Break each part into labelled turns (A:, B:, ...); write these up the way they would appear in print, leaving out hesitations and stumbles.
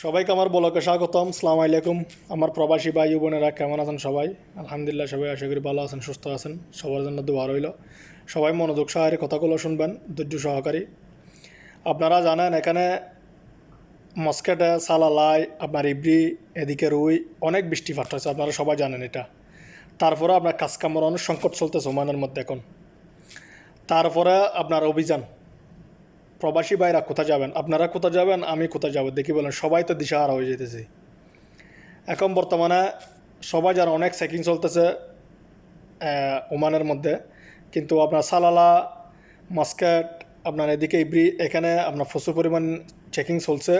A: সবাইকে আমার ব্লগে স্বাগতম। আসসালামু আলাইকুম। আমার প্রবাসী ভাই ও বোনেরা কেমন আছেন সবাই? আলহামদুলিল্লাহ, সবাই আশা করি ভালো আছেন, সুস্থ আছেন। সবার জন্য দোয়া রইল। সবাই মনোযোগ সহকারে কথাগুলো শুনবেন, ধৈর্য সহকারী। আপনারা জানেন এখানে মস্কেটে সালালাই, আপনার ইব্রি, এদিকে রুই অনেক বৃষ্টিপাত হয়েছে, আপনারা সবাই জানেন এটা। তারপরে আপনার কাজকামের অনেক সংকট চলতেছে ওমানের মধ্যে এখন। তারপরে আপনার অভিযান, প্রবাসী ভাইরা কোথায় যাবেন, আপনারা কোথায় যাবেন, আমি কোথায় যাব দেখি বলেন। সবাই তো দিশাহারা হয়ে যেতেছে এখন বর্তমানে। সবাই যারা অনেক চেকিং চলতেছে ওমানের মধ্যে, কিন্তু আপনার সালালা, মাস্কেট, আপনার এদিকে ইব্রি, এখানে আপনার প্রচুর পরিমাণ চেকিং চলছে।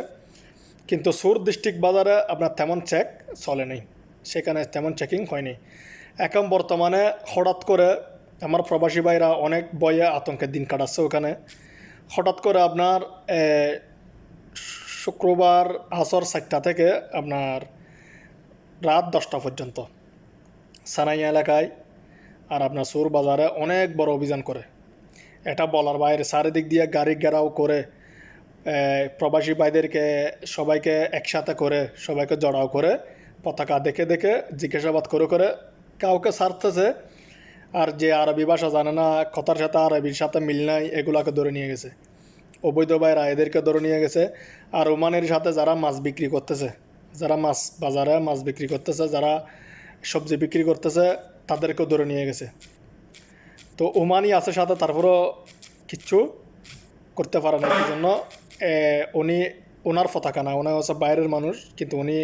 A: কিন্তু সুর ডিস্ট্রিক্ট বাজারে আপনার তেমন চেক চলে নেই, সেখানে তেমন চেকিং হয়নি। এখন বর্তমানে হঠাৎ করে আমার প্রবাসী ভাইরা অনেক ভয়ে আতঙ্কের দিন কাটাচ্ছে ওখানে। হঠাৎ করে আপনার শুক্রবার আসর 4টা থেকে আপনার রাত 10টা পর্যন্ত সানাইয়া এলাকায় আর আপনার সুর বাজারে অনেক বড় অভিযান করে। এটা বলার বাইরে, চারিদিক দিয়ে গাড়ি ঘেরাও করে প্রবাসী ভাইদেরকে সবাইকে একসাথে করে, সবাইকে জড়াও করে, পতাকা দেখে দেখে জিজ্ঞাসাবাদ করে করে কাউকে ছাড়তেছে। আর যে আরবি ভাষা জানে না, কথার সাথে আরবির সাথে মিল নাই, এগুলাকে ধরে নিয়ে গেছে। অবৈধ ভাইরা এদেরকে ধরে নিয়ে গেছে। আর ওমানের সাথে যারা মাছ বিক্রি করতেছে, যারা মাছ বাজারে মাছ বিক্রি করতেছে, যারা সবজি বিক্রি করতেছে, তাদেরকেও ধরে নিয়ে গেছে। তো ওমানই আছে সাথে, তারপরও কিচ্ছু করতে পারে না। কি জন্য? উনি ওনার পতাকা না, ওনার হচ্ছে বাইরের মানুষ, কিন্তু উনি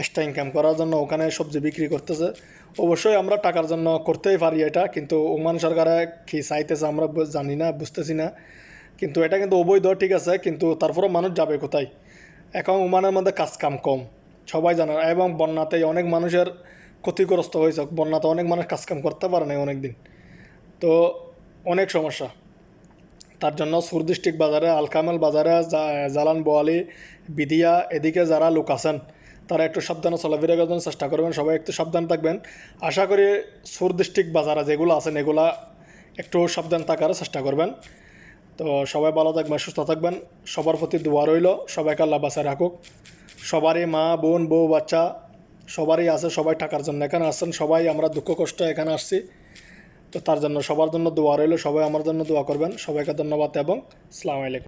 A: এক্সট্রা ইনকাম করার জন্য ওখানে সবজি বিক্রি করতেছে। অবশ্যই আমরা টাকার জন্য করতেই পারি এটা, কিন্তু ওমান সরকারে কী চাইতেছে আমরা জানি না, বুঝতেছি না। কিন্তু এটা কিন্তু অবৈধ, ঠিক আছে, কিন্তু তারপরেও মানুষ যাবে কোথায়? এখন ওমানের মধ্যে কাজ কাম কম, সবাই জানে। এবং বন্যাতেই অনেক মানুষের ক্ষতিগ্রস্ত হয়েছে, বন্যাতে অনেক মানুষ কাজ কাম করতে পারে না অনেক দিন। তো অনেক সমস্যা। তার জন্য সুর ডিস্ট্রিক্ট বাজারে, আলকামেল বাজারে, জালান বোয়ালি, বিদিয়া, এদিকে যারা লোক আছেন তারা একটু সাবধানে চলাফেরা করার জন্য চেষ্টা করবেন। সবাই একটু সাবধান থাকবেন। আশা করি সুর ডিস্ট্রিক্ট বাজারে যেগুলো আছেন এগুলা একটু সাবধান থাকার চেষ্টা করবেন। তো সবাই ভালো থাকবেন, সুস্থ থাকবেন। সবার প্রতি দোয়া রইল, সবাইকে আল্লাহ বাঁচায় রাখুক। সবারই মা, বোন, বউ, বাচ্চা সবারই আছে, সবাই টাকার জন্য এখানে আসছেন। সবাই আমরা দুঃখ কষ্ট এখানে আসছি। তো তার জন্য সবার জন্য দোয়া রইল, সবাই আমার জন্য দোয়া করবেন। সবাইকে ধন্যবাদ এবং আসসালামু আলাইকুম।